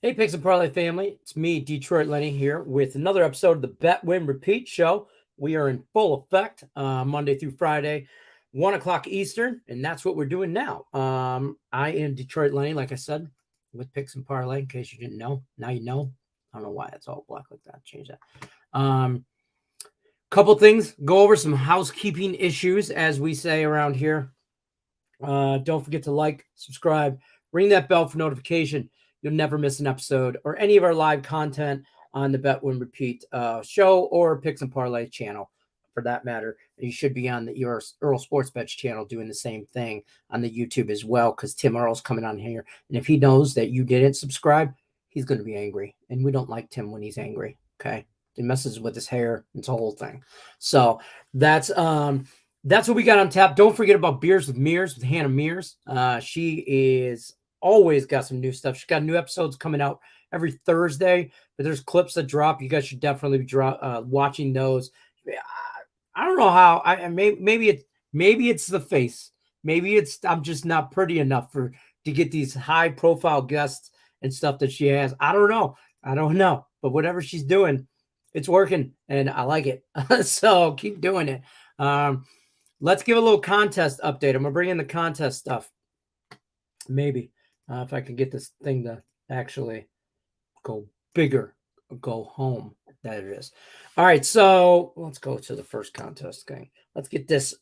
Hey, Picks and Parlay family. It's me, Detroit Lenny, here with another episode of the Bet Win Repeat Show. We are in full effect Monday through Friday, 1 o'clock Eastern, and that's what we're doing now. I am Detroit Lenny, like I said, with Picks and Parlay, in case you didn't know. Now you know. I don't know why it's all black like that. Change that. Couple things. Go over some housekeeping issues, as we say around here. Don't forget to like, subscribe, ring that bell for notification. You'll never miss an episode or any of our live content on the Bet Win Repeat show or Picks and Parlay channel, for that matter. You should be on your Earl Sports Bets channel doing the same thing on the YouTube as well, because Tim Earl's coming on here. And if he knows that you didn't subscribe, he's going to be angry. And we don't like Tim when he's angry, okay? It messes with his hair. It's a whole thing. So that's what we got on tap. Don't forget about Beers with Mears with Hannah Mears. She is always got some new stuff. She's got new episodes coming out every Thursday, but there's clips that drop. You guys should definitely be watching those. I don't know how. Maybe it's the face. Maybe I'm just not pretty enough to get these high profile guests and stuff that she has. I don't know. But whatever she's doing, it's working, and I like it. So keep doing it. Let's give a little contest update. I'm gonna bring in the contest stuff. Maybe if I can get this thing to actually go bigger, go home. That it is. All right, so let's go to the first contest thing. Let's get this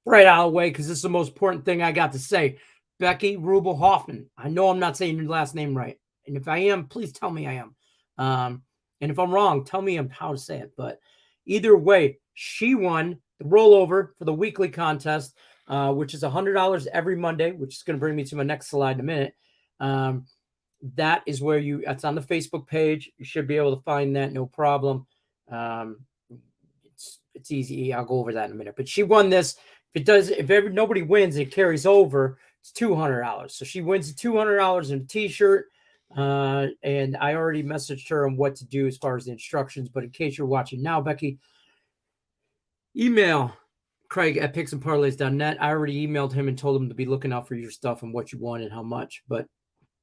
right out of the way, because this is the most important thing I got to say. Becky Rubel Hoffman. I know I'm not saying your last name right, and if I am, please tell me I am. And if I'm wrong, tell me how to say it. But either way, she won the rollover for the weekly contest, which is $100 every Monday, which is going to bring me to my next slide in a minute. That is where it's on the Facebook page. You should be able to find that, no problem. It's easy. I'll go over that in a minute. But she won this. If nobody wins, it carries over. It's $200. So she wins the $200 in a T-shirt. And I already messaged her on what to do as far as the instructions. But in case you're watching now, Becky, email Craig at picksandparlays.net. I already emailed him and told him to be looking out for your stuff and what you won and how much. But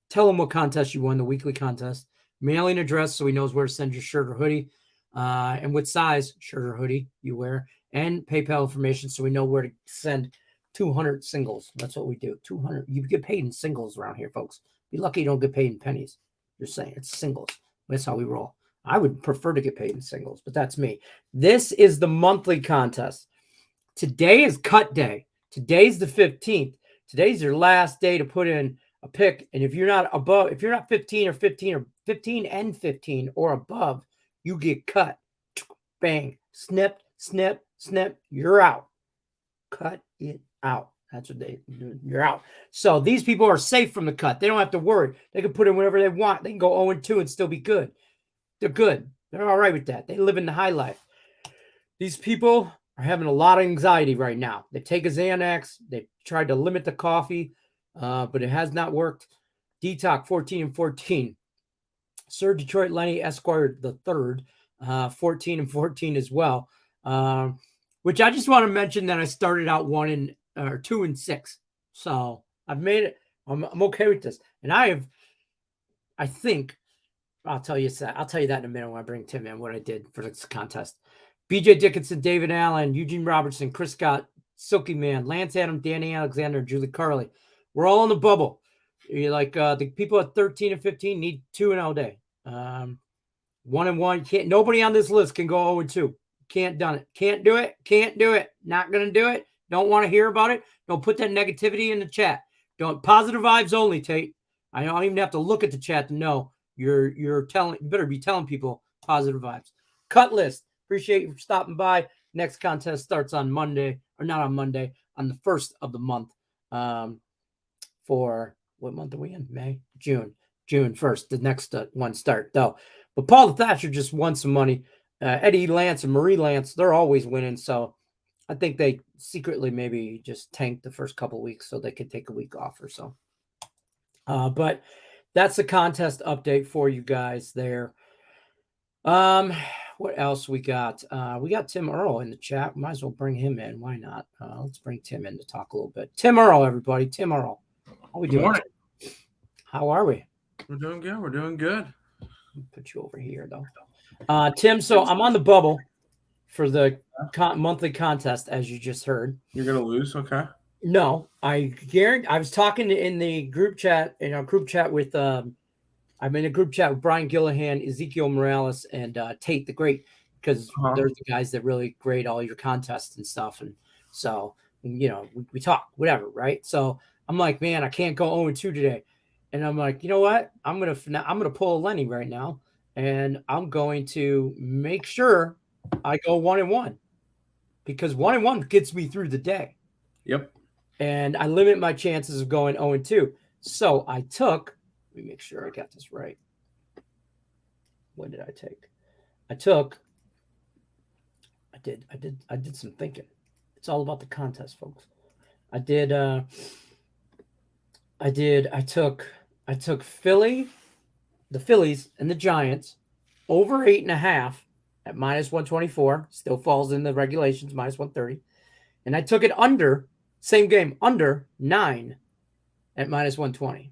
tell him what contest you won, the weekly contest. Mailing address so he knows where to send your shirt or hoodie. And what size shirt or hoodie you wear. And PayPal information so we know where to send 200 singles. That's what we do. 200. You get paid in singles around here, folks. Be lucky you don't get paid in pennies. You're saying it's singles. That's how we roll. I would prefer to get paid in singles, but that's me. This is the monthly contest. Today is cut day. Today's the 15th. Today's your last day to put in a pick. And if you're not 15 and 15 or above, you get cut. Bang. Snip, snip, snip. You're out. Cut it out. That's what you're out. So these people are safe from the cut. They don't have to worry. They can put in whatever they want. They can go 0-2 and still be good. They're good. They're all right with that. They live in the high life. These people are having a lot of anxiety right now. They take a Xanax. They tried to limit the coffee, but it has not worked. Detox 14 and 14. Sir Detroit Lenny Esquire the third, 14 and 14 as well. Which I just want to mention that I started out 2 and 6. So I've made it. I'm okay with this. And I think I'll tell you that in a minute when I bring Tim in, what I did for this contest. BJ Dickinson, David Allen, Eugene Robertson, Chris Scott, Silky Man, Lance Adam, Danny Alexander, Julie Carley. We're all in the bubble. You're like the people at 13 and 15 need 2-0 day. 1-1. Nobody on this list can go 0-2. Can't do it. Not gonna do it. Don't want to hear about it. Don't put that negativity in the chat. Don't. Positive vibes only, Tate. I don't even have to look at the chat to know you better be telling people positive vibes. Cut list. Appreciate you for stopping by. Next contest starts on Monday, or not on Monday, on the 1st of the month. For what month are we in? May? June 1st. The next one start though. But Paul Thatcher just won some money. Eddie Lance and Marie Lance, they're always winning. So I think they secretly maybe just tanked the first couple weeks so they could take a week off or so. But that's the contest update for you guys there. What else we got? We got Tim Earl in the chat. Might as well bring him in. Why not? Let's bring Tim in to talk a little bit. Tim Earl, everybody. Tim Earl. How we doing? Good morning. How are we? We're doing good. We're doing good. Put you over here, though. Tim, so I'm on the bubble for the monthly contest, as you just heard. You're gonna lose, okay? No, I guarantee. I was talking in the group chat, with I'm in a group chat with Brian Gillihan, Ezekiel Morales, and Tate the Great, because they're the guys that really grade all your contests and stuff. And so, we talk, whatever, right? So I'm like, man, I can't go 0-2 today. And I'm like, you know what? I'm gonna pull a Lenny right now, and I'm going to make sure I go 1-1, because 1-1 gets me through the day. Yep. And I limit my chances of going 0-2. So I took, let me make sure I got this right. What did I take? I did some thinking. It's all about the contest, folks. I took the Phillies and the Giants over 8.5 at -124. Still falls in the regulations, -130. And I took it under, same game, under 9 at -120.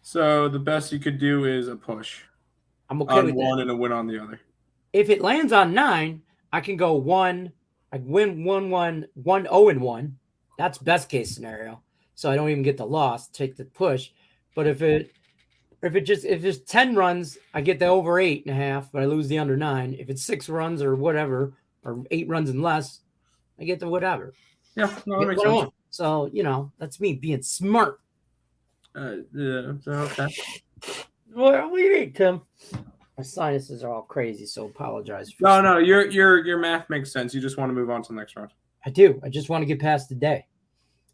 So the best you could do is a push. I'm okay on with one that. And a win on the other. If it lands on 9, I can go 1. I win 1-1, 1-0-1. That's best case scenario. So I don't even get the loss, take the push. But if it's 10 runs, I get the over 8.5, but I lose the under 9. If it's 6 runs or whatever, or 8 runs and less, I get the whatever. Yeah, no, that makes sense. So, that's me being smart. Yeah, okay. What do you mean, Tim? My sinuses are all crazy, so apologize. No, your math makes sense. You just want to move on to the next round. I do. I just want to get past the day.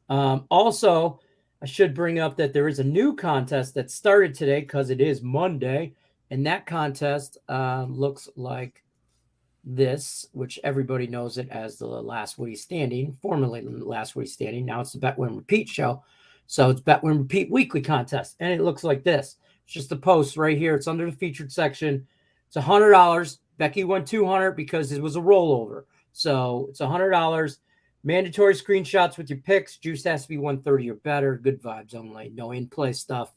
Also, I should bring up that there is a new contest that started today because it is Monday, and that contest looks like this, which everybody knows it as the Last Woody Standing, formerly the Last Woody Standing. Now it's the Bet Win Repeat show. So it's Bet Win Repeat weekly contest, and it looks like this. It's just a post right here. It's under the featured section. It's $100. Becky won $200 because it was a rollover. So it's $100. Mandatory screenshots with your picks. Juice has to be 130 or better. Good vibes only. No in-play stuff.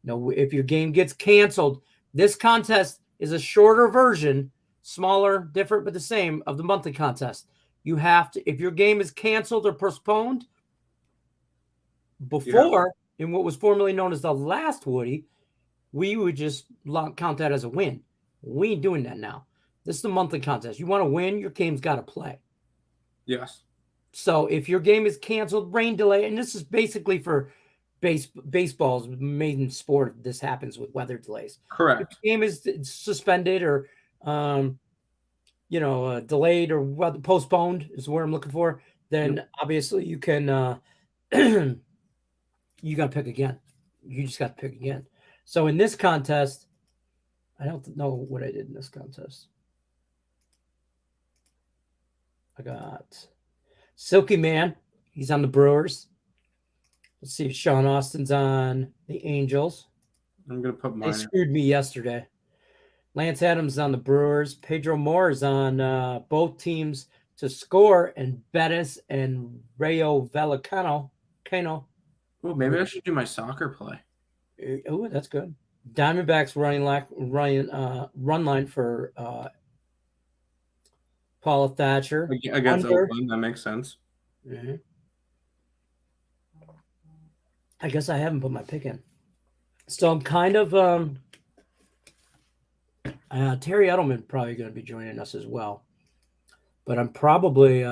No, if your game gets canceled. This contest is a shorter version, smaller, different, but the same, of the monthly contest. You have to, if your game is canceled or postponed before, in what was formerly known as the last Woody, we would just count that as a win. We ain't doing that now. This is the monthly contest. You want to win, your game's got to play. Yes. So if your game is canceled, rain delay, and this is basically for baseball's main sport, this happens with weather delays. Correct. If your game is suspended or delayed or postponed is where I'm looking for, then obviously you can you got to pick again. You just got to pick again. So in this contest, I don't know what I did in this contest. I got Silky Man. He's on the Brewers. Let's see if Sean Austin's on the Angels. I'm going to put mine. They screwed me yesterday. Lance Adams is on the Brewers. Pedro Moore is on both teams to score, and Bettis and Rayo Vallecano. Oh, maybe I should do my soccer play. Oh, that's good. Diamondbacks run line for Paula Thatcher against Oakland. That makes sense. Mm-hmm. I guess I haven't put my pick in, so I'm kind of Terry Edelman probably going to be joining us as well, but I'm probably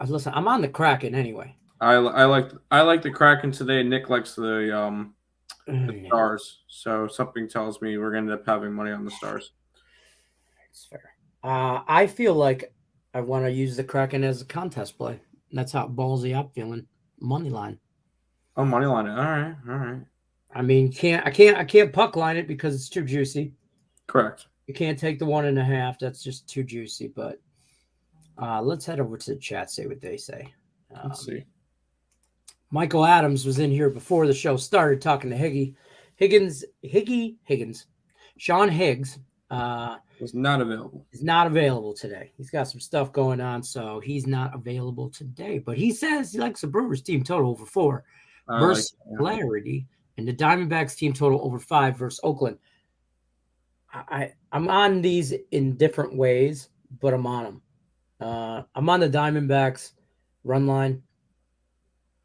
listen. I'm on the Kraken anyway. I like the Kraken today. Nick likes the Stars, so something tells me we're going to end up having money on the Stars. That's fair. I feel like I want to use the Kraken as a contest play. That's how ballsy I'm feeling. Money line. Oh, money line. All right. I mean, I can't puck line it because it's too juicy. Correct. You can't take the 1.5. That's just too juicy. But let's head over to the chat. See what they say. Let's see. Michael Adams was in here before the show started talking to Higgins. Sean Higgs was not available. He's not available today. He's got some stuff going on, so he's not available today. But he says he likes the Brewers team total over 4. versus Flaherty, and the Diamondbacks team total over 5 versus Oakland. I'm on these in different ways, but I'm on them. I'm on the Diamondbacks run line.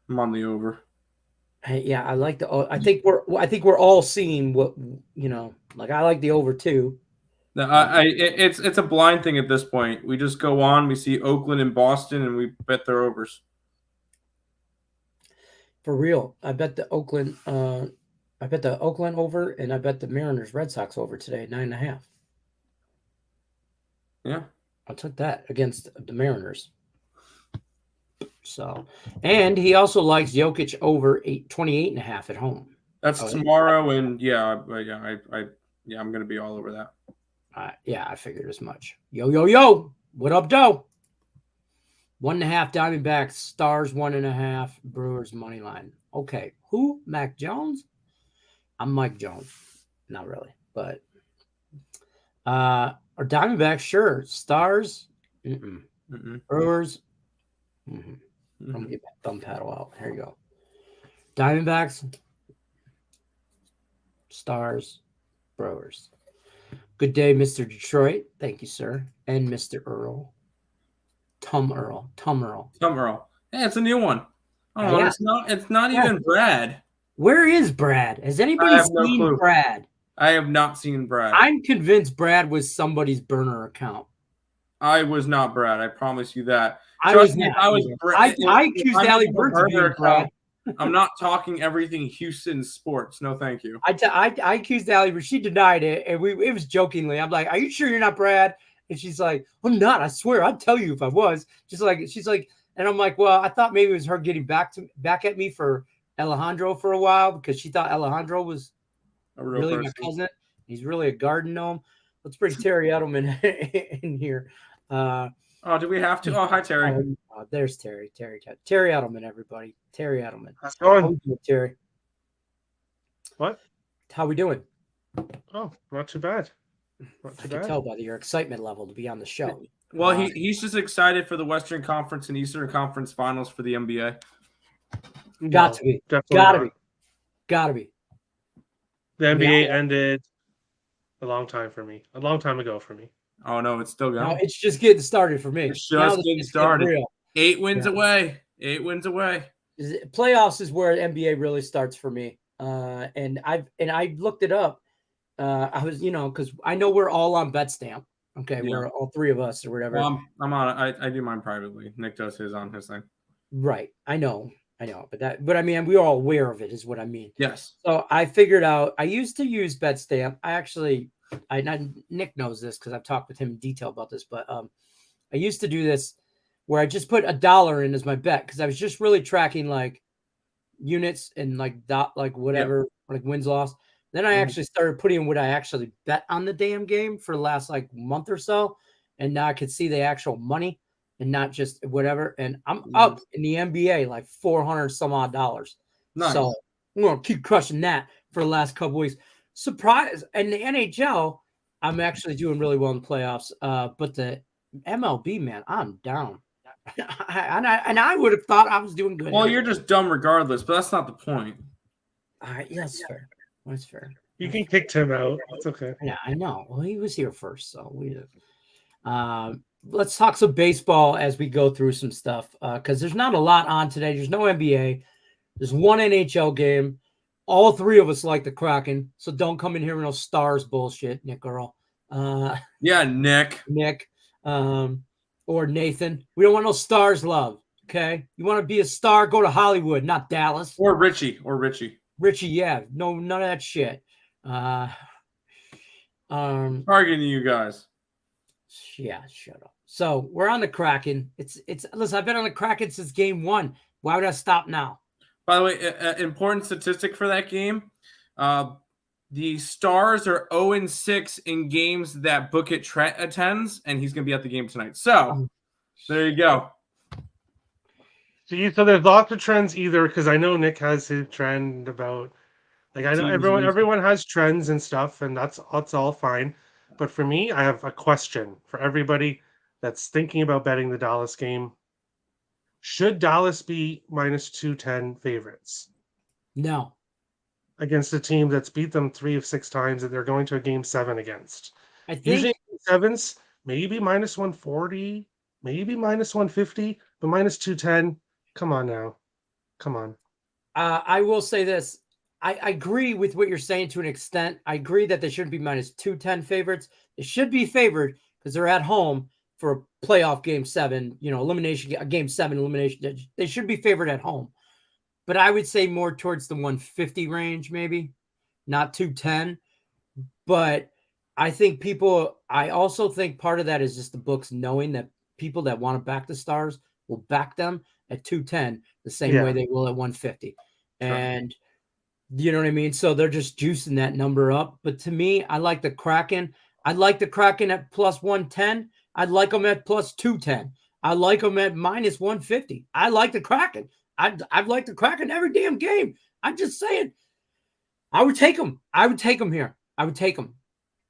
I'm on the over. Yeah, I like the. I think we're all seeing what Like I like the over too. No, it's a blind thing at this point. We just go on. We see Oakland and Boston, and we bet their overs. For real, I bet the Oakland. I bet the Oakland over, and I bet the Mariners Red Sox over today, 9.5. Yeah, I took that against the Mariners. So, and he also likes Jokic over 28.5 at home. That's tomorrow, and I'm going to be all over that. Yeah, I figured as much. Yo, what up, Doe? 1.5 Diamondbacks, Stars 1.5, Brewers money line. Okay, who? Mac Jones? I'm Mike Jones. Not really, but or Diamondbacks, sure. Stars, Brewers. Let me get my thumb paddle out. Here you go. Diamondbacks, Stars, Brewers. Good day, Mr. Detroit. Thank you, sir. And Mr. Earl. Tom Earl. Hey, it's a new one. Oh, yeah. It's not even Brad. Where is Brad? Has anybody seen Brad? I have not seen Brad. I'm convinced Brad was somebody's burner account. I was not Brad. I promise you that. I accused Allie Bird of being Brad. I'm not talking everything Houston sports. No, thank you. I accused Allie, but she denied it, and it was jokingly. I'm like, "Are you sure you're not Brad?" And she's like, "I'm not. I swear. I'd tell you if I was." She's like, and I'm like, "Well, I thought maybe it was her getting back at me for Alejandro for a while because she thought Alejandro was really my cousin. He's really a garden gnome. Let's bring Terry Edelman in here." Do we have to? Oh, hi, Terry. There's Terry. Terry Edelman, everybody. Terry Edelman. How's it going? How we doing, Terry? What? How we doing? Oh, not too bad. I can tell by your excitement level to be on the show. Well, he's just excited for the Western Conference and Eastern Conference Finals for the NBA. Got to be. Gotta be. The NBA ended a long time ago for me. Oh, no, it's still going. No, it's just getting started for me. It's just getting started. 8 wins away. 8 wins away. Playoffs is where NBA really starts for me. And I looked it up. I was, because I know we're all on BetStamp. Okay, we're all three of us or whatever. Well, I'm on it. I do mine privately. Nick does his on his thing. Right. I know. But I mean, we're all aware of it is what I mean. Yes. So I figured out, I used to use BetStamp. Nick knows this because I've talked with him in detail about this, but I used to do this where I just put $1 in as my bet because I was just really tracking like units and like whatever, like wins, loss. Then I actually started putting what I actually bet on the damn game for the last like month or so. And now I could see the actual money and not just whatever. And I'm up in the NBA like $400 some odd. Nice. So I'm going to keep crushing that for the last couple weeks. Surprise. And the NHL, I'm actually doing really well in the playoffs. But the MLB, man, I'm down. and I would have thought I was doing good. Well, you're just dumb regardless, but that's not the point. That's fair. That's fair. You can kick Tim out. It's okay. Yeah, I know. Well, he was here first, so let's talk some baseball as we go through some stuff because there's not a lot on today. There's no NBA. There's one NHL game. All three of us like the Kraken, so don't come in here with no Stars bullshit, Nick Earl. Yeah, Nick. Or Nathan. We don't want no Stars love, okay? You want to be a star, go to Hollywood, not Dallas. Or Richie. Richie, yeah. No, none of that shit. Targeting you guys. Yeah, shut up. So we're on the Kraken. Listen, I've been on the Kraken since game 1. Why would I stop now? By the way, important statistic for that game. The Stars are 0-6 in games that Bookit Trent attends, and he's going to be at the game tonight. So, there you go. So there's lots of trends either, because I know Nick has his trend about, like I know everyone has trends and stuff, and that's all fine. But for me, I have a question for everybody that's thinking about betting the Dallas game. Should Dallas be -210 favorites? No. against a team that's beat them 3 of 6 times that they're going to a game 7 against. I think Usually sevens, maybe minus 140, maybe minus 150, but minus 210. Come on now. Come on. I will say this. I agree with what you're saying to an extent. I agree that they shouldn't be minus 210 favorites. They should be favored because they're at home for a playoff game 7, elimination, a game 7 elimination. They should be favored at home. But I would say more towards the 150 range, maybe, not 210. But I also think part of that is just the books knowing that people that want to back the Stars will back them at 210 the same way they will at 150. Sure. And you know what I mean? So they're just juicing that number up. But to me, I like the Kraken. I like the Kraken at plus 110. I'd like them at plus 210. I like them at minus 150. I like the Kraken. I'd like the Kraken every damn game. I'm just saying. I would take them. I would take them here. I would take them.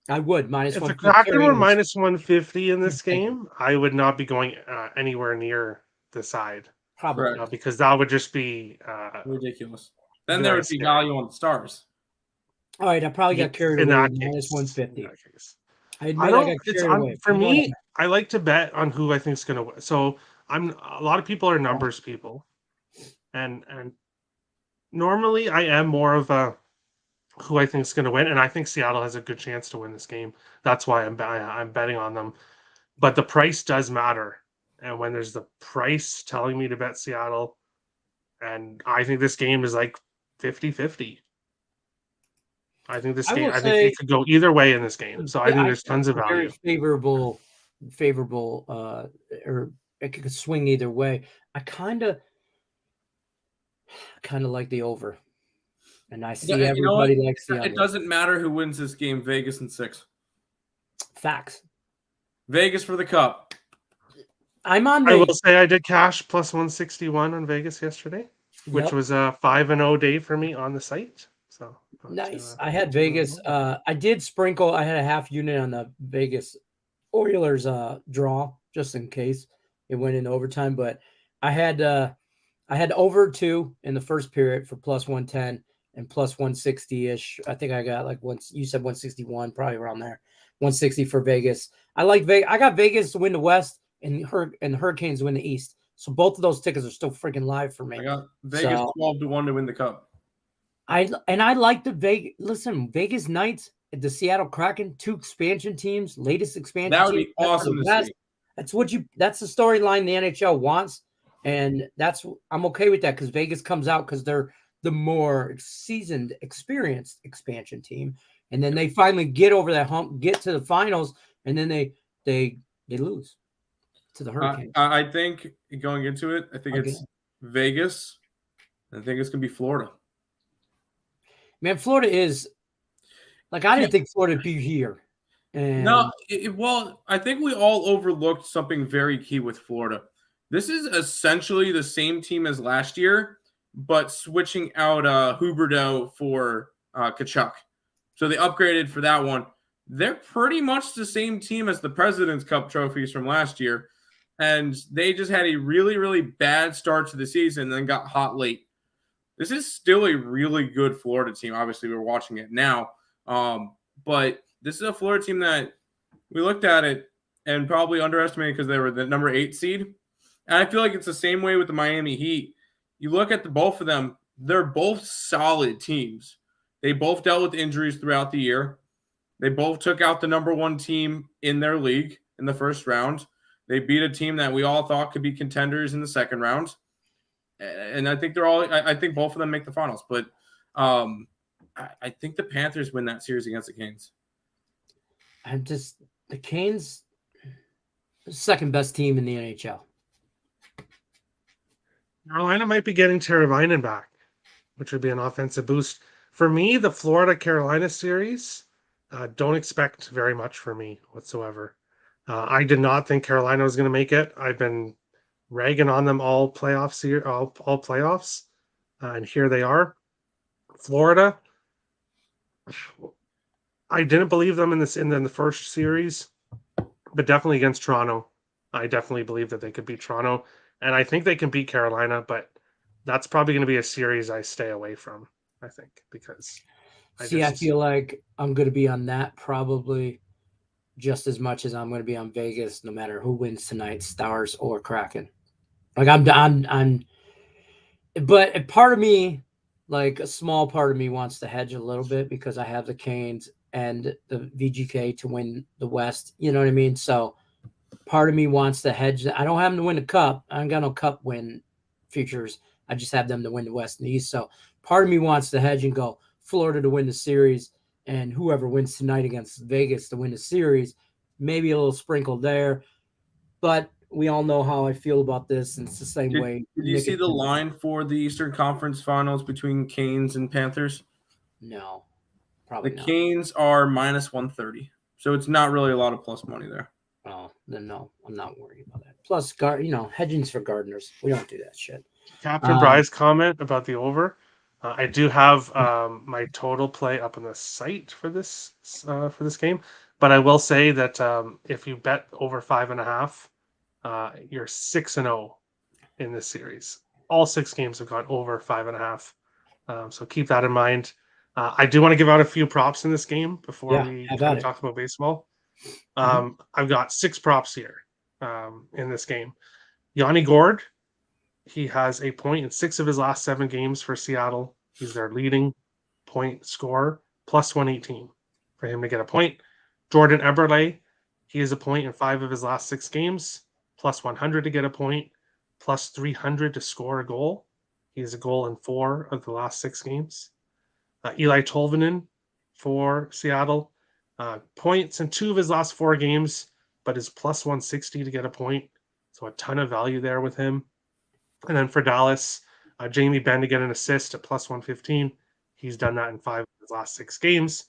I would. Minus if 150. If the Kraken were minus 150 in this game, I would not be going anywhere near the side. Probably. Because that would just be ridiculous. Then there would be value on the Stars. All right, I probably got carried away with minus 150. I admit I got carried away. For me, I like to bet on who I think is going to win. So a lot of people are numbers people, and normally I am more of a who I think is going to win, and I think Seattle has a good chance to win this game. That's why I'm betting on them. But the price does matter, and when there's the price telling me to bet Seattle, and I think this game is like 50-50. I think this game. I think it could go either way in this game. So I think there's tons of value. Favorable, or it could swing either way. I kind of like the over, and I see everybody likes the under. It doesn't matter who wins this game. Vegas and 6. Facts. Vegas for the cup. I'm on. I will say I did cash plus 161 on Vegas yesterday, which was a 5-0 day for me on the site. So nice. I had Vegas. I did sprinkle. I had a half unit on the Vegas Oilers draw just in case it went into overtime. But I had over 2 in the first period for plus 110 and plus 160-ish. I think I got you said 161, probably around there. 160 for Vegas. I like Vegas. I got Vegas to win the West and the Hurricanes to win the East. So both of those tickets are still freaking live for me. I got Vegas 12-1 to win the cup. I like the Vegas. Listen, Vegas Knights, the Seattle Kraken, 2 expansion teams, latest expansion. That would be awesome to see. That's the storyline the NHL wants, and I'm okay with that because Vegas comes out because they're the more seasoned, experienced expansion team, and then they finally get over that hump, get to the finals, and then they lose to the Hurricanes. I think going into it, I think it's Vegas. I think it's gonna be Florida. Man, Florida is I didn't think Florida would be here. And well, I think we all overlooked something very key with Florida. This is essentially the same team as last year, but switching out Huberdeau for Kachuk. So they upgraded for that one. They're pretty much the same team as the President's Cup trophies from last year, and they just had a really, really bad start to the season and then got hot late. This is still a really good Florida team. Obviously, we're watching it now. But this is a Florida team that we looked at it and probably underestimated because they were the number 8 seed. And I feel like it's the same way with the Miami Heat. You look at both of them, they're both solid teams. They both dealt with injuries throughout the year. They both took out the number 1 team in their league in the first round. They beat a team that we all thought could be contenders in the second round. And I think I think both of them make the finals. But I think the Panthers win that series against the Canes. The Canes, second best team in the NHL. Carolina might be getting Teravainen back, which would be an offensive boost. For me, the Florida-Carolina series, don't expect very much for me whatsoever. I did not think Carolina was going to make it. I've been ragging on them all playoffs here, all playoffs, and here they are. Florida, I didn't believe them in the first series, but definitely against Toronto, I definitely believe that they could beat Toronto, and I think they can beat Carolina. But that's probably going to be a series I stay away from, I think, because I feel like I'm going to be on that probably just as much as I'm going to be on Vegas, no matter who wins tonight, Stars or Kraken. Like but a part of me, like a small part of me, wants to hedge a little bit because I have the Canes and the VGK to win the West. You know what I mean? So part of me wants to hedge. I don't have them to win the Cup. I ain't got no Cup win futures. I just have them to win the West and the East. So part of me wants to hedge and go Florida to win the series, and whoever wins tonight against Vegas to win the series. Maybe a little sprinkle there, but we all know how I feel about this, and it's the same way. Did you see the line for the Eastern Conference Finals between Canes and Panthers? No, probably the not. Canes are minus 130, so it's not really a lot of plus money there. Oh, then no, I'm not worried about that. Plus, hedging's for gardeners. We don't do that shit. Captain Bry's comment about the over. I do have my total play up on the site for this game, but I will say that if you bet over 5.5, you're 6-0 in this series. All 6 games have gone over 5.5, so keep that in mind. I do want to give out a few props in this game before we kind of talk about baseball. I've got 6 props here in this game. Yanni Gourde. He has a point in 6 of his last 7 games for Seattle. He's their leading point scorer, plus 118 for him to get a point. Jordan Eberle, he has a point in 5 of his last 6 games, plus 100 to get a point, plus 300 to score a goal. He has a goal in 4 of the last 6 games. Eli Tolvanen for Seattle, points in 2 of his last 4 games, but is plus 160 to get a point. So a ton of value there with him. And then for Dallas, Jamie Benn to get an assist at plus 115. He's done that in 5 of his last 6 games.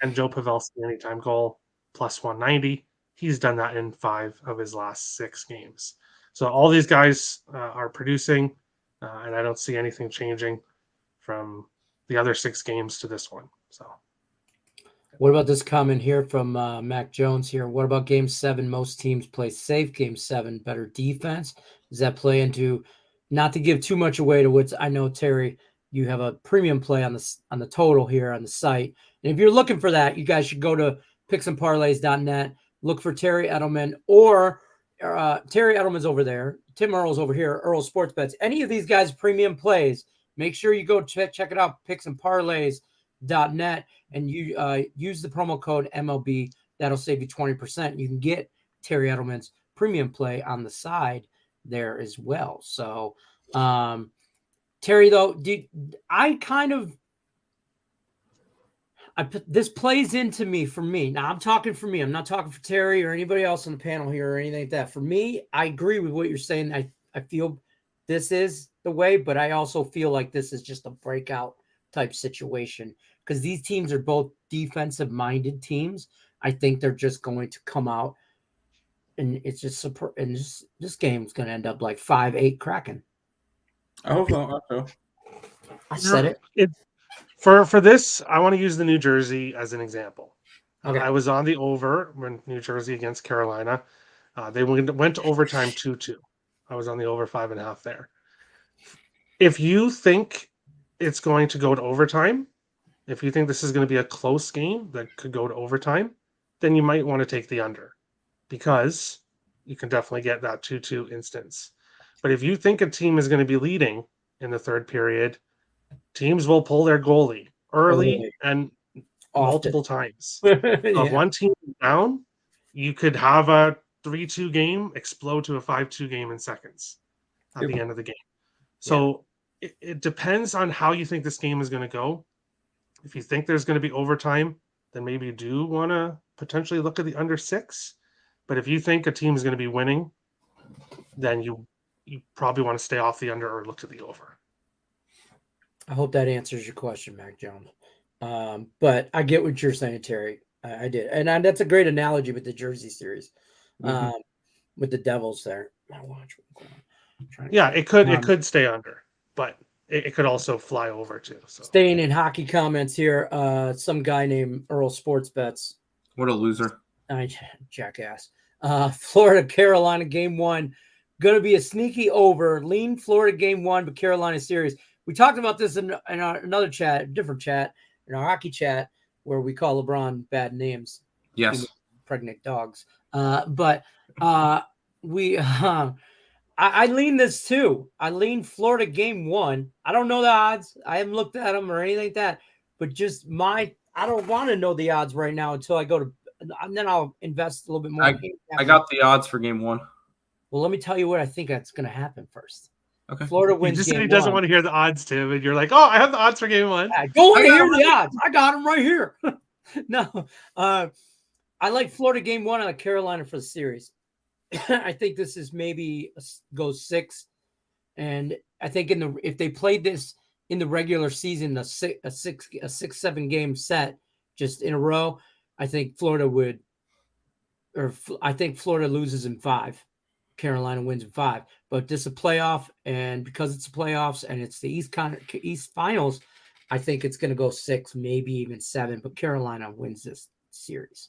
And Joe Pavelski, anytime goal, plus 190. He's done that in 5 of his last 6 games. So all these guys are producing, and I don't see anything changing from the other 6 games to this one. So, what about this comment here from Mac Jones here? What about Game 7? Most teams play safe. Game 7, better defense. Does that play into, not to give too much away to what's, I know, Terry, you have a premium play on the total here on the site. And if you're looking for that, you guys should go to picksandparlays.net, look for Terry Edelman, or Terry Edelman's over there. Tim Earl's over here, Earl Sports Bets. Any of these guys' premium plays, make sure you go check it out, picksandparlays.net, and you use the promo code MLB. That'll save you 20%. You can get Terry Edelman's premium play on the side there as well. So, Terry, though, this plays into me for me. Now, I'm talking for me. I'm not talking for Terry or anybody else on the panel here or anything like that. For me, I agree with what you're saying. I feel this is the way, but I also feel like this is just a breakout type situation because these teams are both defensive-minded teams. I think they're just going to come out, and it's just and this game's going to end up like 5-8 Kraken. I hope so. I said it. For this, I want to use the New Jersey as an example. Okay. I was on the over when New Jersey against Carolina. They went to overtime 2-2. I was on the over 5.5 there. If you think it's going to go to overtime, if you think this is going to be a close game that could go to overtime, then you might want to take the under because you can definitely get that 2-2 instance. But if you think a team is going to be leading in the third period, teams will pull their goalie early and multiple times. So if one team is down, you could have a 3-2 game explode to a 5-2 game in seconds at the end of the game. So it depends on how you think this game is going to go. If you think there's going to be overtime, then maybe you do want to potentially look at the under 6. But if you think a team is going to be winning, then you probably want to stay off the under or look to the over. I hope that answers your question, Mac Jones. But I get what you're saying, Terry. I did. And that's a great analogy with the Jersey series, with the Devils there. It could stay under, but it could also fly over too. So staying in hockey comments here, some guy named Earl Sports Bets. What a loser. Jackass. Florida, Carolina, game 1. Going to be a sneaky over. Lean Florida game 1, but Carolina series. We talked about this in another chat, different chat, in our hockey chat, where we call LeBron bad names. Yes. Pregnant dogs. But I lean this too. I lean Florida game 1. I don't know the odds. I haven't looked at them or anything like that. But just I don't want to know the odds right now until I go to, and then I'll invest a little bit more. I got the odds for game 1. Well, let me tell you what I think that's going to happen first. Okay. Florida He wins just game said he doesn't 1. want to hear the odds, Tim, and you're like, oh, I have the odds for game 1. Go and hear the odds. I got them right here. No, I like Florida game 1 and Carolina for the series. I think this is maybe goes 6, and I think if they played this in the regular season, a 6-7 game set just in a row, I think Florida loses in 5. Carolina wins in 5, but this is a playoff, and because it's the playoffs and it's the East Finals, I think it's going to go 6, maybe even 7. But Carolina wins this series.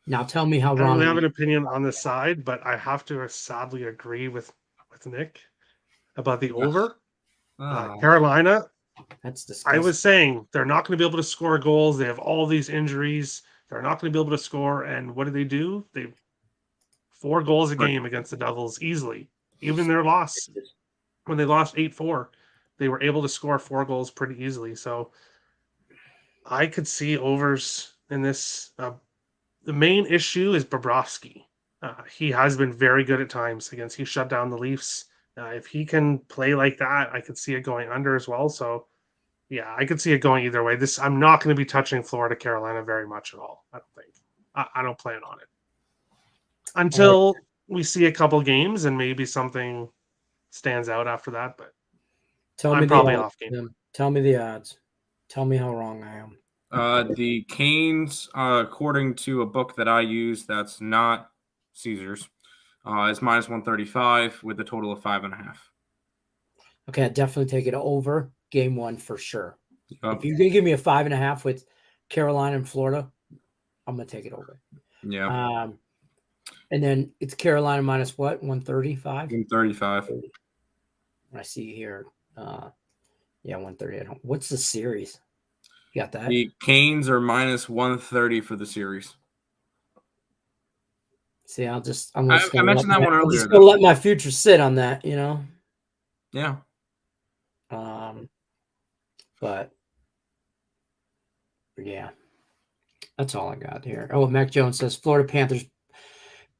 Now, tell me how I wrong. don't really have an opinion on this side, but I have to sadly agree with Nick about the over. Carolina. That's disgusting. I was saying they're not going to be able to score goals. They have all these injuries. They're not going to be able to score. And what do? They 4 goals a game against the Devils easily. Even their loss, when they lost 8-4, they were able to score 4 goals pretty easily. So I could see overs in this. The main issue is Bobrovsky. He has been very good at times against. He shut down the Leafs. If he can play like that, I could see it going under as well. So, yeah, I could see it going either way. I'm not going to be touching Florida, Carolina very much at all. I don't think. I don't plan on it until we see a couple games and maybe something stands out after that. But I'm probably off game. Tell me the odds. Tell me how wrong I am. The Canes, according to a book that I use that's not Caesars, is minus 135 with a total of 5.5. Okay, I definitely take it over game 1 for sure. If you're gonna give me a 5.5 with Carolina and Florida, I'm gonna take it over. Yeah. And then it's Carolina minus what? 135? 135. I see here. 130 at home. What's the series? You got that? The Canes are minus 130 for the series. See, I mentioned that one earlier. I'm just gonna let my future sit on that, you know. Yeah. But yeah, that's all I got here. Oh, Mac Jones says Florida Panthers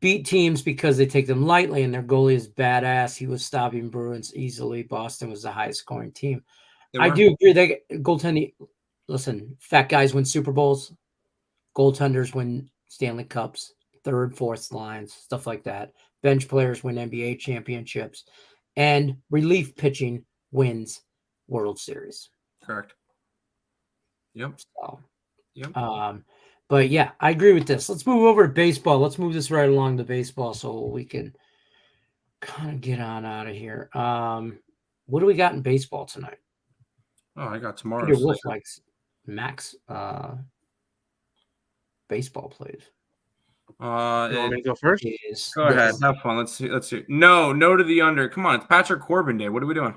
beat teams because they take them lightly and their goalie is badass. He was stopping Bruins easily. Boston was the highest scoring team. I do agree. They goaltending. Listen, fat guys win Super Bowls. Goaltenders win Stanley Cups, 3rd, 4th lines, stuff like that. Bench players win NBA championships. And relief pitching wins World Series. Correct. Yep. So, yep. But yeah, I agree with this. Let's move over to baseball. Let's move this right along to baseball so we can kind of get on out of here. What do we got in baseball tonight? Oh, I got tomorrow. Peter Wolf likes Max baseball plays. You want me to go first? Go ahead. Have fun. Let's see. No to the under. Come on. It's Patrick Corbin Day. What are we doing?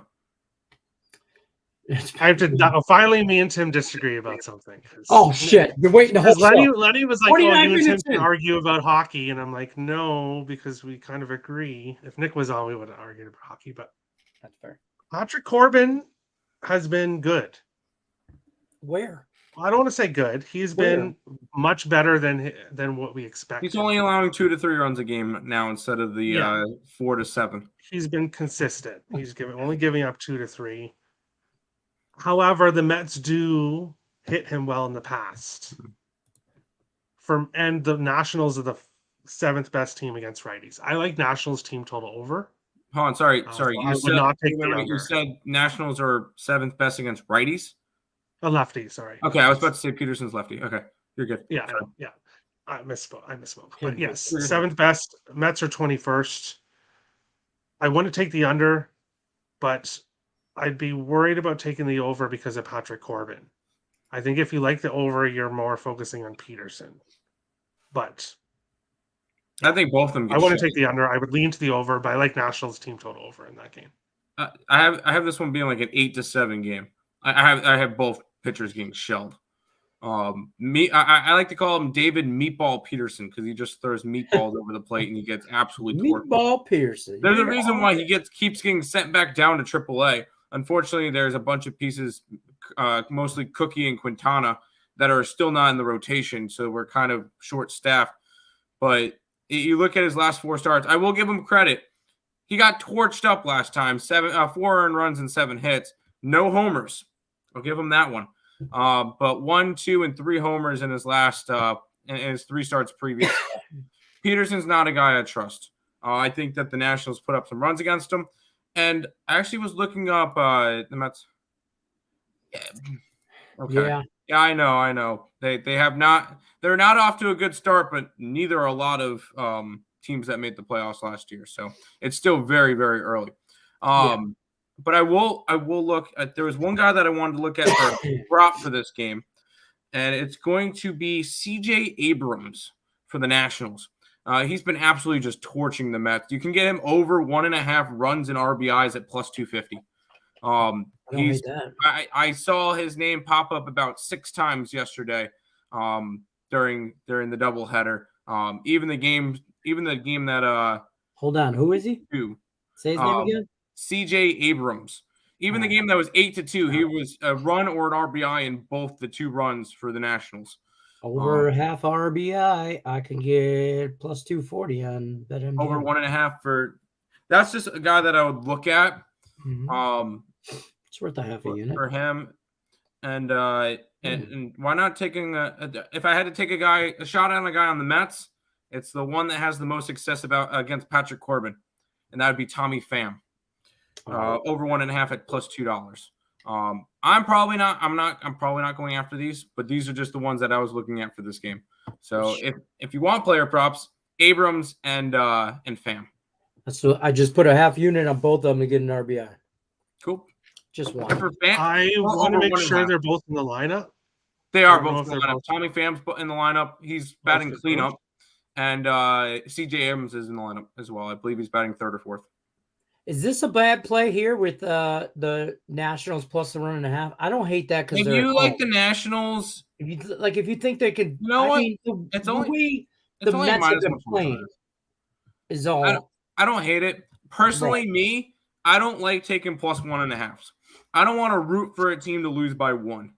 I have to. Finally, me and Tim disagree about something. Oh shit! You're waiting the whole show. Lenny was like, "Oh, you and Tim can argue about hockey," and I'm like, "No," because we kind of agree. If Nick was on, we would have argued about hockey. But that's fair. Patrick Corbin has been good. Where? I don't want to say good. He's been much better than what we expected. He's only allowing 2 to 3 runs a game now instead of the 4 to 7. He's been consistent. He's only giving up 2 to 3. However, the Mets do hit him well in the past. And the Nationals are the 7th best team against righties. I like Nationals team total over. Hold on, sorry. You said Nationals are 7th best against righties? A lefty, sorry. Okay, I was about to say Peterson's lefty. Okay, you're good. Yeah. I misspoke. But yes, 7th best. Mets are 21st. I want to take the under, but I'd be worried about taking the over because of Patrick Corbin. I think if you like the over, you're more focusing on Peterson. But I think both of them. I want to take the under. I would lean to the over, but I like Nationals team total over in that game. I have this one being like an 8-7 game. I have both pitchers getting shelled. I like to call him David Meatball Peterson because he just throws meatballs over the plate and he gets absolutely torqued. Meatball Peterson. There's a reason why he keeps getting sent back down to AAA. Unfortunately, there's a bunch of pieces, mostly Cookie and Quintana, that are still not in the rotation, so we're kind of short-staffed. But you look at his last 4 starts, I will give him credit. He got torched up last time, 4 earned runs and 7 hits. No homers. I'll give him that one. But 1, 2, and 3 homers in his last in his 3 starts previous. Peterson's not a guy I trust. I think that the Nationals put up some runs against him. And I actually was looking up the Mets. Yeah. Okay. Yeah, I know. They're not off to a good start, but neither are a lot of teams that made the playoffs last year. So it's still very, very early. But I will look at, there was one guy that I wanted to look at for a prop for this game, and it's going to be CJ Abrams for the Nationals. He's been absolutely just torching the Mets. You can get him over 1.5 runs and RBIs at plus 250. I saw his name pop up about 6 times yesterday during the doubleheader. Even the game that hold on, who is he? Say his name again. CJ Abrams. Even the game that was 8-2, he was a run or an RBI in both the 2 runs for the Nationals. Over half RBI, I can get plus 240 on BetMGM. Over 1.5 for. That's just a guy that I would look at. Mm-hmm. It's worth a half a unit for him, and why not taking if I had to take a shot on a guy on the Mets, it's the one that has the most success against Patrick Corbin, and that would be Tommy Pham. Over 1.5 at plus $2. I'm probably not going after these, but these are just the ones that I was looking at for this game. So if you want player props, Abrams and Pham. So I just put a half unit on both of them to get an RBI. Cool. Just one. I want to make sure they're both in the lineup. They are both in the lineup. Tommy Pham's in the lineup. He's batting cleanup. And CJ Abrams is in the lineup as well. I believe he's batting 3rd or 4th. Is this a bad play here with the Nationals plus the 1.5? I don't hate that because if you like the Nationals, if you think they could, it's only the Mets have been playing is all. I don't hate it personally. Me, I don't like taking plus 1.5. I don't want to root for a team to lose by 1.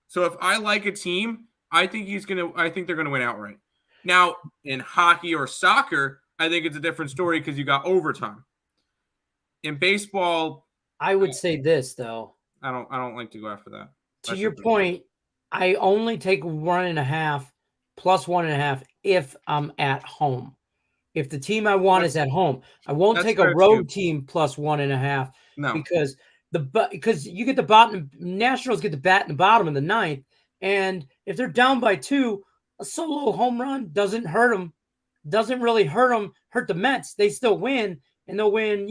So if I like a team, I think they're gonna win outright. Now in hockey or soccer, I think it's a different story because you got overtime. In baseball, I would say this though. I don't like to go after that. To your point, I only take 1.5 plus 1.5 if I'm at home. If the team I want is at home, I won't take a road team plus 1.5 because you get the bottom. Nationals get the bat in the bottom of the 9th, and if they're down by 2, a solo home run doesn't hurt them. Doesn't really hurt them. Hurt the Mets. They still win, and they'll win.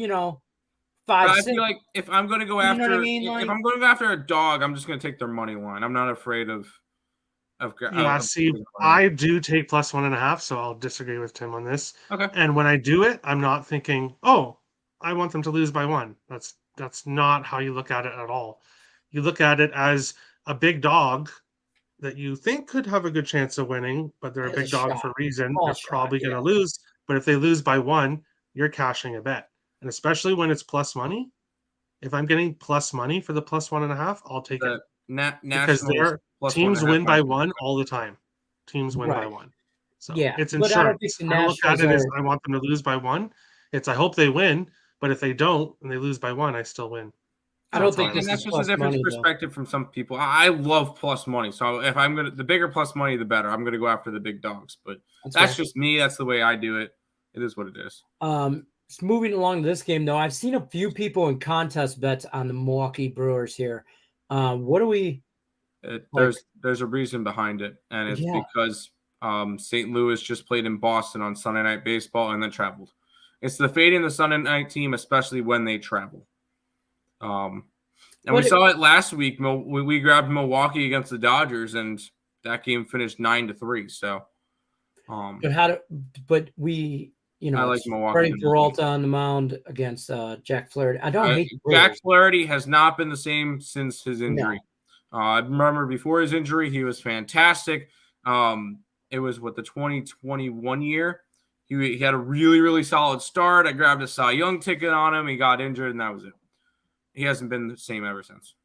5. I feel like if I'm going to go after, if I'm going to go after a dog, I'm just going to take their money line. I'm not afraid of. I do take plus 1.5, so I'll disagree with Tim on this. Okay. And when I do it, I'm not thinking, oh, I want them to lose by 1. That's not how you look at it at all. You look at it as a big dog that you think could have a good chance of winning, but they're a big dog for a reason. They're probably going to lose. But if they lose by 1, you're cashing a bet. And especially when it's plus money, if I'm getting plus money for the plus 1.5, I'll take it. Because teams win by 1 all the time. Teams win by 1. So it's insurance. I don't look at it as I want them to lose by 1. It's I hope they win, but if they don't and they lose by 1, I still win. I don't think that's just a different perspective from some people. I love plus money. So if I'm the bigger plus money, the better. I'm gonna go after the big dogs. But that's just me. That's the way I do it. It is what it is. Moving along this game, though, I've seen a few people in contest bets on the Milwaukee Brewers here. What do we? There's a reason behind it, and it's because St. Louis just played in Boston on Sunday Night Baseball and then traveled. It's the fate in the Sunday night team, especially when they travel. And we saw it last week. We grabbed Milwaukee against the Dodgers, and that game finished 9-3. So But we, I like it's Milwaukee. Freddie Peralta on the mound against Jack Flaherty. I don't hate Jack Flaherty has not been the same since his injury. No. I remember before his injury, he was fantastic. It was the 2021 year. He had a really, really solid start. I grabbed a Cy Young ticket on him. He got injured, and that was it. He hasn't been the same ever since.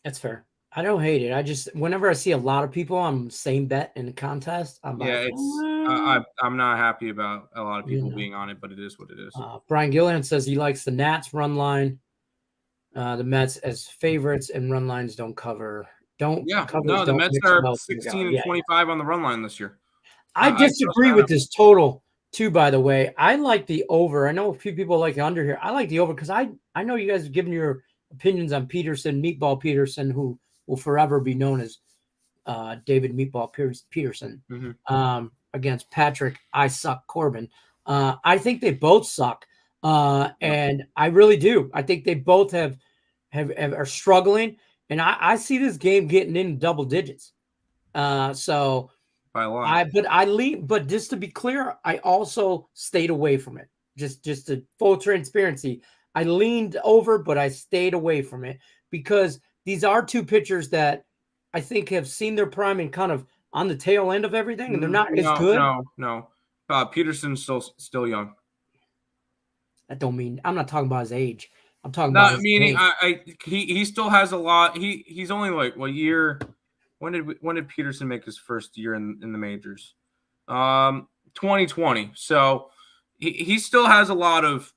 That's fair. I don't hate it. I just, whenever I see a lot of people on the same bet in the contest, I'm I'm not happy about a lot of people being on it, but it is what it is. Brian Gillian says he likes the Nats run line, the Mets as favorites, and run lines don't cover. The Mets are 16 and 25 on the run line this year. I disagree with this total too, by the way. I like the over. I know a few people like the under here. I like the over because I know you guys have given your opinions on Peterson, Meatball Peterson, who will forever be known as David Meatball Peterson, against Patrick I Suck Corbin. I think they both suck, and I really do. I think they both are struggling, and I see this game getting in double digits. So by a lot. But just to be clear, I also stayed away from it. Just to full transparency, I leaned over, but I stayed away from it because these are two pitchers that I think have seen their prime and kind of on the tail end of everything, and they're not as good. No. Peterson's still young. That don't mean I'm not talking about his age. I'm talking about meaning he still has a lot. He's only like what year? When did Peterson make his first year in the majors? 2020. So he still has a lot of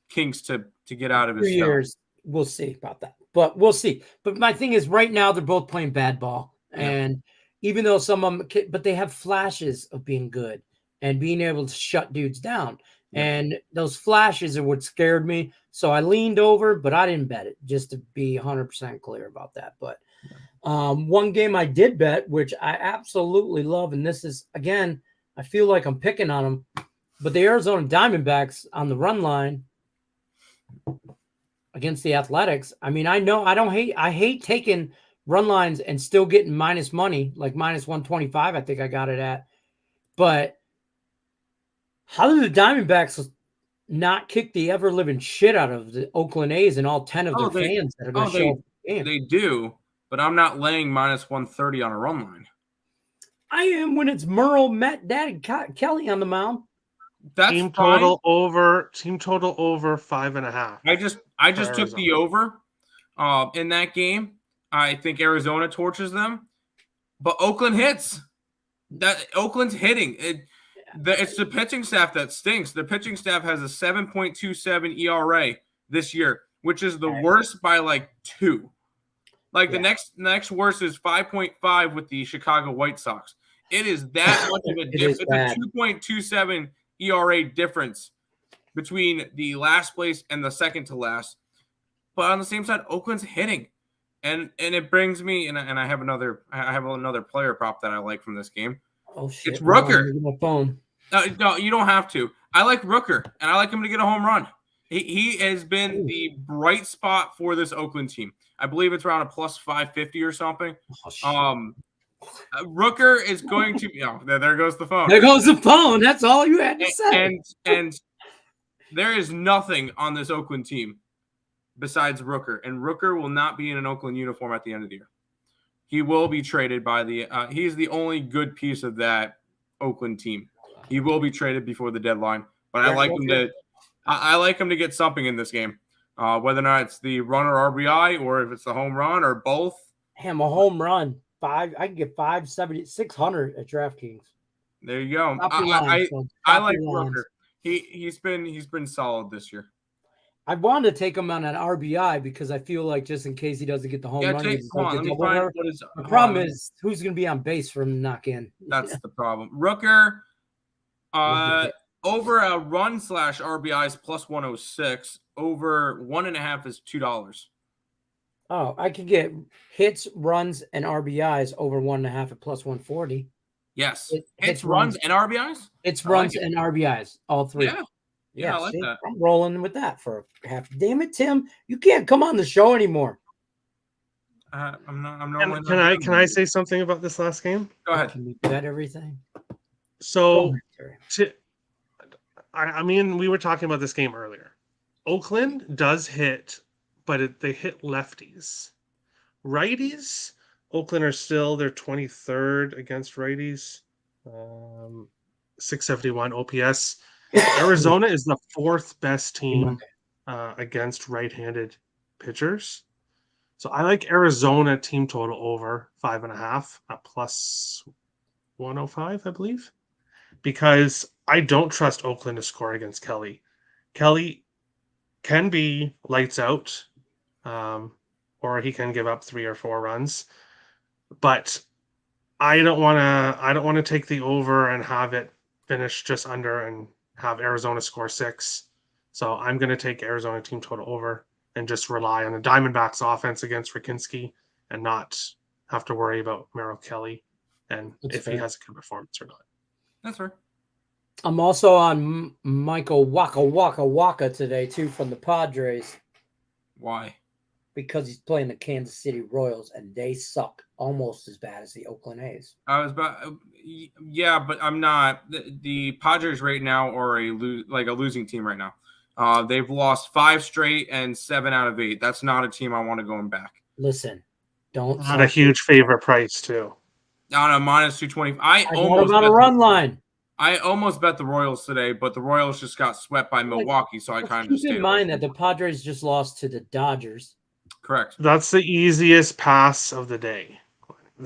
kinks to get out of his 3 years. We'll see about that. But we'll see. But my thing is right now they're both playing bad ball. And even though some of them, but they have flashes of being good and being able to shut dudes down. Yeah. And those flashes are what scared me. So I leaned over, but I didn't bet it, just to be 100% clear about that. But one game I did bet, which I absolutely love, and this is, again, I feel like I'm picking on them, but the Arizona Diamondbacks on the run line against the Athletics. I mean, I hate taking run lines and still getting minus money, like minus 125, I think I got it at. But how do the Diamondbacks not kick the ever-living shit out of the Oakland A's and all 10 of their fans that are going to show up? They do, but I'm not laying minus 130 on a run line. I am when it's Merle, Matt, Daddy, Kelly on the mound. That's team total over 5.5. I just took the over in that game. I think Arizona torches them, but Oakland hits. Oakland's hitting. It's the pitching staff that stinks. The pitching staff has a 7.27 ERA this year, which is the worst by like 2. Like the next worst is 5.5 with the Chicago White Sox. It is that much of a difference. It's a 2.27 ERA difference between the last place and the second to last. But on the same side, Oakland's hitting. And it brings me, and I have another player prop that I like from this game. Oh shit! It's Rooker. My phone. No, you don't have to. I like Rooker, and I like him to get a home run. He has been the bright spot for this Oakland team. I believe it's around a plus 550 or something. Oh, Rooker is going to. There goes the phone. There goes the phone. That's all you had to say. And there is nothing on this Oakland team besides Rooker, and Rooker will not be in an Oakland uniform at the end of the year. He will be traded by the he's the only good piece of that Oakland team. He will be traded before the deadline, but I like him to get something in this game, whether or not it's the run or RBI or if it's the home run or both. Damn, a home run. I can get 570, 600 at DraftKings. There you go. I like Rooker. He's been solid this year. I wanted to take him on an RBI because I feel like just in case he doesn't get the home run. The problem is who's going to be on base for him to knock in. That's the problem. Rooker, over a run / RBI is plus 106. Over 1.5 is $2. Oh, I could get hits, runs, and RBIs over 1.5 at plus 140. Yes, hits, runs, and RBIs. It's runs and RBIs, all three. Yeah, I like that. I'm rolling with that for half. Damn it, Tim! You can't come on the show anymore. I'm not. Can I say something about this last game? Go ahead. Can we bet everything? So, Terry. I mean, we were talking about this game earlier. Oakland does hit, but they hit lefties. Righties, Oakland are still their 23rd against righties. 671 OPS. Arizona is the fourth best team against right-handed pitchers. So I like Arizona team total over 5.5 at plus 105, I believe, because I don't trust Oakland to score against Kelly. Kelly can be lights out, or he can give up 3 or 4 runs, but I don't want to. I don't want to take the over and have it finish just under and have Arizona score 6. So I'm going to take Arizona team total over and just rely on the Diamondbacks offense against Rakinski and not have to worry about Merrill Kelly and That's if fair. he has a good performance or not. That's fair. I'm also on Michael Waka today too from the Padres Why? because he's playing the Kansas City Royals and they suck almost as bad as the Oakland A's. I was about, yeah, but I'm not. The Padres right now are a losing team right now. They've lost 5 straight and 7 out of 8. That's not a team I want to go back. Listen, don't. Not a huge favorite price too. On a minus 220. I almost about a run line. I almost bet the Royals today, but the Royals just got swept by Milwaukee, so I kind of keep in mind that the Padres just lost to the Dodgers. Correct. That's the easiest pass of the day.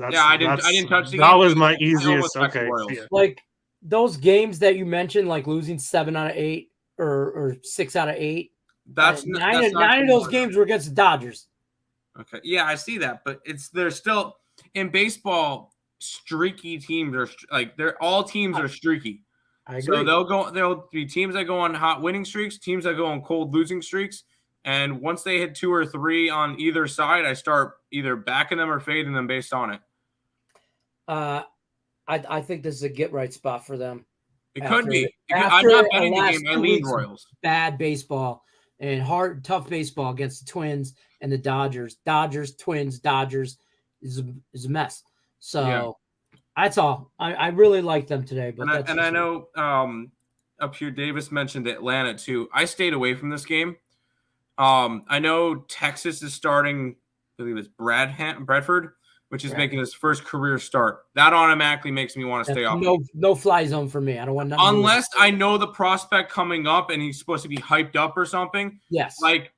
I didn't touch the game. That was my easiest. Okay. Like those games that you mentioned, like losing 7 out of 8 or 6 out of 8. That's nine of those games were against the Dodgers. Okay. Yeah, I see that, but they're still in baseball. Streaky teams are all teams are streaky. I agree. So there'll be teams that go on hot winning streaks, teams that go on cold losing streaks, and once they hit 2 or 3 on either side, I start either backing them or fading them based on it. I think this is a get right spot for them. It could be. I'm not betting the game. I lean Royals. Bad baseball and tough baseball against the Twins and the Dodgers. Twins, Dodgers is a mess. So that's all. I really like them today. But I know up here Davis mentioned Atlanta too. I stayed away from this game. I know Texas is starting, I believe it's Bradford, which is making his first career start. That automatically makes me want to stay off. No fly zone for me. I don't want nothing. Unless I know the prospect coming up and he's supposed to be hyped up or something. Yes. Like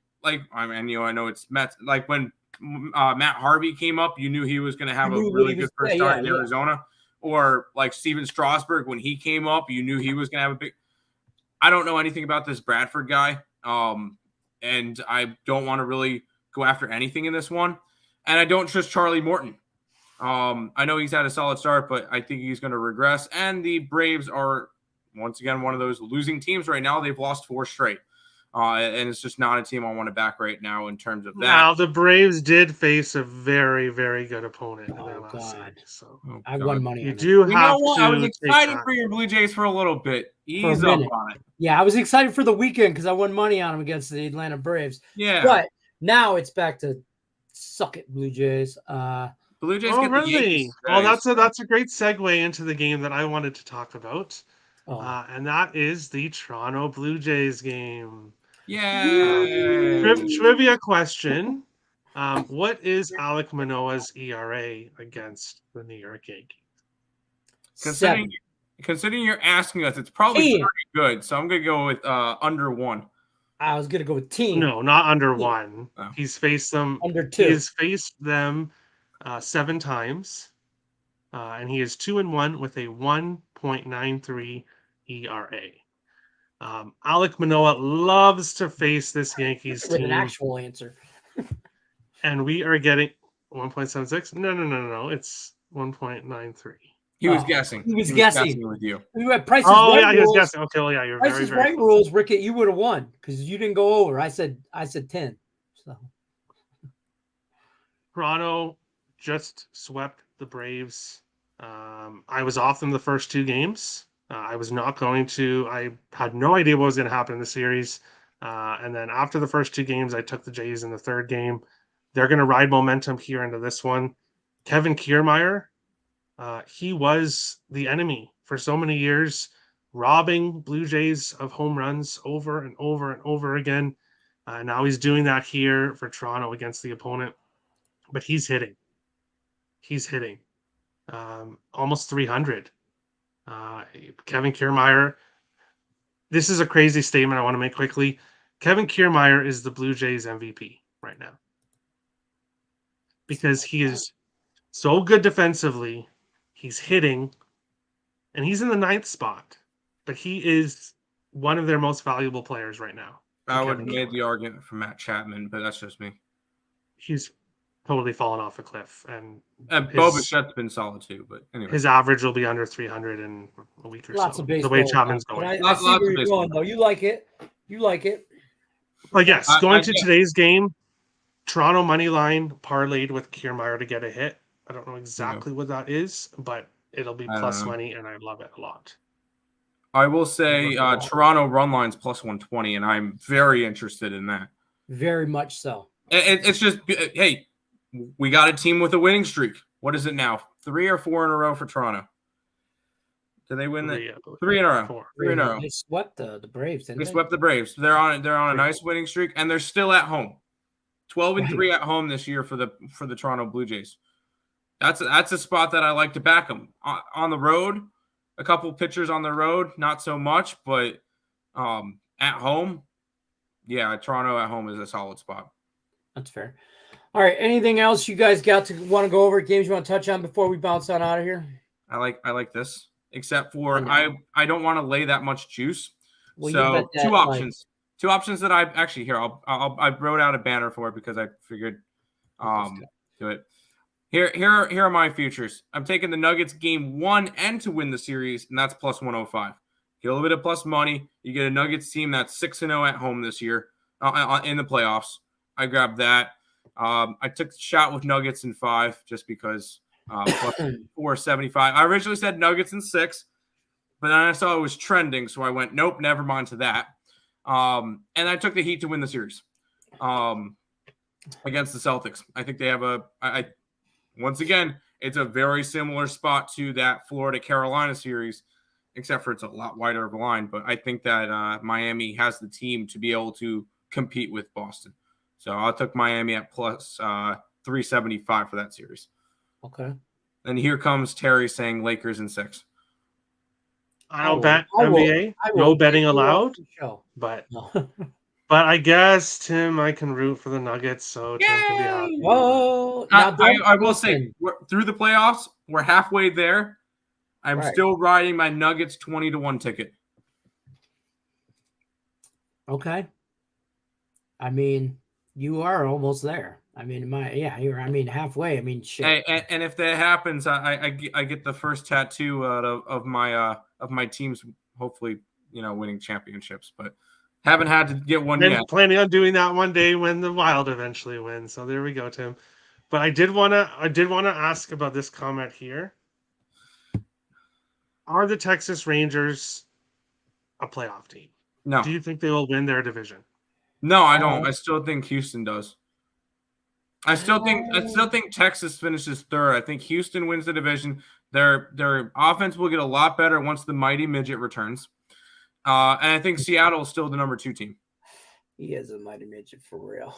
I mean, I know it's Mets. Like when Matt Harvey came up, you knew he was going to have a really good first start in Arizona. Or like Steven Strasburg, when he came up, you knew he was going to have a big. I don't know anything about this Bradford guy, and I don't want to really go after anything in this one. And I don't trust Charlie Morton. I know he's had a solid start, but I think he's going to regress. And the Braves are once again one of those losing teams right now. They've lost 4 straight. And it's just not a team I want to back right now in terms of that. Now, the Braves did face a very, very good opponent in their last series. So I won money. You do have to. I was excited for your Blue Jays for a little bit. Ease up on it. Yeah, I was excited for the weekend because I won money on them against the Atlanta Braves. Yeah. But now it's back to suck it, Blue Jays. Blue Jays get the Yankees. Well, that's a great segue into the game that I wanted to talk about. And that is the Toronto Blue Jays game. Yeah. Trivia question. What is Alek Manoah's ERA against the New York Yankees? Considering you're asking us, it's probably pretty good. So I'm going to go with under 1. I was going to go with team. No, not under 1. Oh. He's faced them under 2. He's faced them 7 times. And he is 2-1 with a 1.93 ERA. Alek Manoah loves to face this Yankees team. With an actual answer. And we are getting 1.76. No. It's 1.93. He was guessing. He was guessing with you. We had Price's Right rules. He was guessing. Okay, well, yeah, you're Price's very right rules, Rickett. You would have won because you didn't go over. I said 10. So Toronto just swept the Braves. I was off them the first 2 games. I was not going to. I had no idea what was going to happen in the series. And then after the first 2 games, I took the Jays in the 3rd game. They're going to ride momentum here into this one. Kevin Kiermaier, he was the enemy for so many years, robbing Blue Jays of home runs over and over and over again. Now he's doing that here for Toronto against the opponent, but he's hitting. He's hitting almost 300. Kevin Kiermaier. This is a crazy statement I want to make quickly. Kevin Kiermaier is the Blue Jays MVP right now because he is so good defensively. He's hitting, and he's in the 9th spot, but he is one of their most valuable players right now. I would have made the argument for Matt Chapman, but that's just me. He's totally fallen off a cliff, and Bo Bichette's been solid too. But anyway, his average will be under 300 in a week or Lots so. of baseball. The way Chapman's going, I see where you're going, though. You like it. You like it. But yes, going to today's game, Toronto money line parlayed with Kiermaier to get a hit. I don't know exactly what that is, but it'll be plus money, and I love it a lot. I will say Toronto run line's plus 120, and I'm very interested in that. Very much so. It's just, hey, we got a team with a winning streak. What is it now? 3 or 4 in a row for Toronto? Did they win 3 in a row? 3 in a row. They swept the Braves, didn't they? They swept the Braves. They're on a nice winning streak, and they're still at home. 12-3 at home this year for the Toronto Blue Jays. That's a spot that I like to back them. On the road, a couple pitchers on the road, not so much, but at home, yeah, Toronto at home is a solid spot. That's fair. All right, anything else you guys want to go over? Games you want to touch on before we bounce on out of here? I like this, except for I don't want to lay that much juice. Well, so two options. Two options that I actually here I wrote out a banner for it because I figured do it. Here are my futures. I'm taking the Nuggets game 1 and to win the series, and that's plus 105. Get a little bit of plus money. You get a Nuggets team that's 6-0 at home this year in the playoffs. I grabbed that. I took the shot with Nuggets in 5 just because plus 475. I originally said Nuggets in 6, but then I saw it was trending, so I went, nope, never mind to that. And I took the Heat to win the series against the Celtics. I think they have once again, it's a very similar spot to that Florida-Carolina series, except for it's a lot wider of a line. But I think that Miami has the team to be able to compete with Boston. So I took Miami at plus 375 for that series. Okay. And here comes Terry saying Lakers in 6. I don't bet NBA. No betting allowed. But but I guess, Tim, I can root for the Nuggets, so Tim can be happy. Whoa! I will say, through the playoffs, we're halfway there. I'm still riding my Nuggets 20-1 ticket. Okay. I mean, you are almost there. I mean, halfway. I mean, shit. Hey, and if that happens, I get the first tattoo out of my teams, hopefully, winning championships, but haven't had to get one yet. Planning on doing that one day when the Wild eventually wins. So there we go, Tim. But I did want to ask about this comment here. Are the Texas Rangers a playoff team? No. Do you think they will win their division? No, I don't. I still think Houston does. I still think Texas finishes 3rd. I think Houston wins the division. Their offense will get a lot better once the mighty midget returns. And I think Seattle is still the number 2 team. He is a mighty midget for real.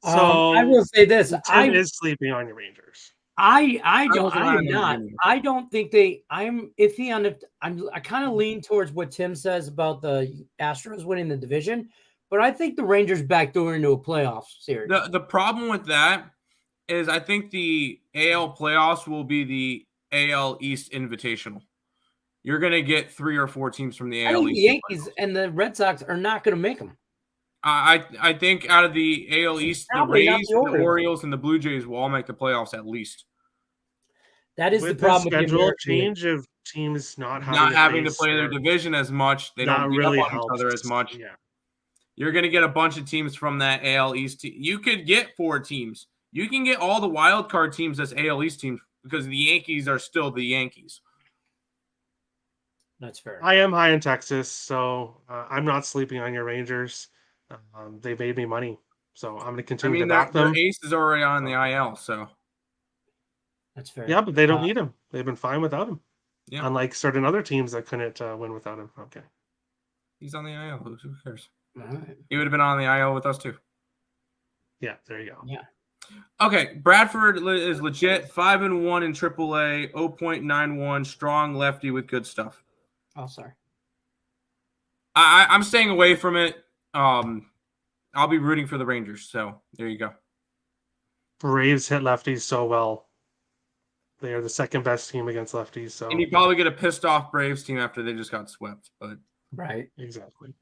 So I will say this: Tim is sleeping on your Rangers. I am not. I don't think I'm iffy on it. I kind of lean towards what Tim says about the Astros winning the division, but I think the Rangers backdoor into a playoff series. The problem with that is I think the AL playoffs will be the AL East Invitational. You're going to get 3 or 4 teams from the AL East. The Yankees and the Red Sox are not going to make them. I think out of the AL East, the Rays, the Orioles, and the Blue Jays will all make the playoffs at least. That is with the problem with the schedule change of teams not having to play their division as much. They don't really up on each other as much. Yeah. You're going to get a bunch of teams from that AL East. You could get 4 teams. You can get all the wild card teams as AL East teams because the Yankees are still the Yankees. That's fair. I am high in Texas, so I'm not sleeping on your Rangers. They made me money, so I'm going to continue to back them. Their ace is already on the IL, so that's fair. Yeah, but they don't need him. They've been fine without him. Yeah. Unlike certain other teams that couldn't win without him. Okay. He's on the IL. Who cares? All right. He would have been on the IL with us too. Yeah, there you go. Yeah. Okay, Bradford is legit 5-1 in AAA, 0.91, strong lefty with good stuff. Oh, sorry. I'm staying away from it. I'll be rooting for the Rangers. So there you go. Braves hit lefties so well. They are the second best team against lefties. So And you probably get a pissed off Braves team after they just got swept. But Right. exactly.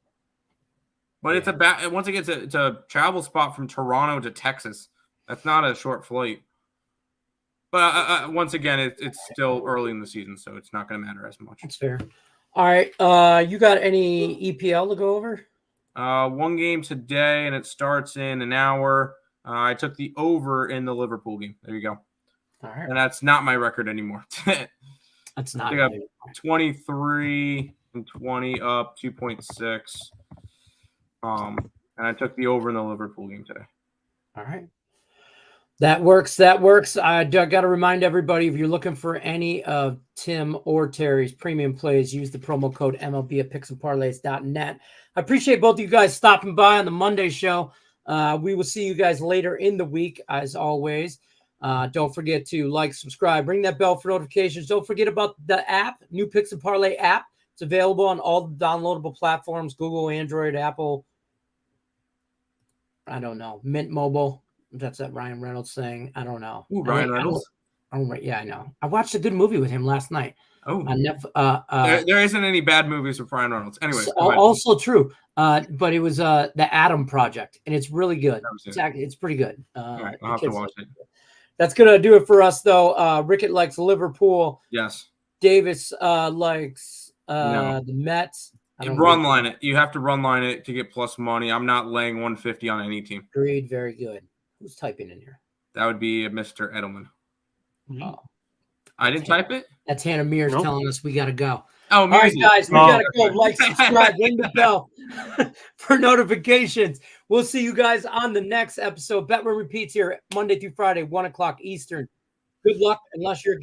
But it's once again, it's a travel spot from Toronto to Texas. That's not a short flight. But once again, it's still early in the season, so it's not going to matter as much. That's fair. All right. You got any EPL to go over? One game today, and it starts in an hour. I took the over in the Liverpool game. There you go. All right. And that's not my record anymore. That's not. I got 23 and 20 up, 2.6. And I took the over in the Liverpool game today. All right. That works. That works. I got to remind everybody, if you're looking for any of Tim or Terry's premium plays, use the promo code MLB at picksandparlays.net. I appreciate both of you guys stopping by on the Monday show. We will see you guys later in the week, as always. Don't forget to like, subscribe, ring that bell for notifications. Don't forget about the app, new Picks and Parlay app. It's available on all the downloadable platforms, Google, Android, Apple. I don't know. Mint Mobile. That's that Ryan Reynolds thing. I don't know. Ooh, Ryan Reynolds? Yeah, I know. I watched a good movie with him last night. Oh, there isn't any bad movies with Ryan Reynolds. Anyways, also true. But it was the Adam Project, and it's really good. It's pretty good. Right, I'll have to watch it. That's gonna do it for us, though. Rickett likes Liverpool. Yes. Davis likes the Mets. Run line it. You have to run line it to get plus money. I'm not laying 150 on any team. Agreed. Very good. Who's typing in here? That would be Mr. Edelman. Oh, I didn't type it? That's Hannah Mears telling us we got to go. Oh, all right, guys, we got to go. Like, subscribe, ring the bell for notifications. We'll see you guys on the next episode. Bet Win Repeats here Monday through Friday, 1 o'clock Eastern. Good luck, unless you're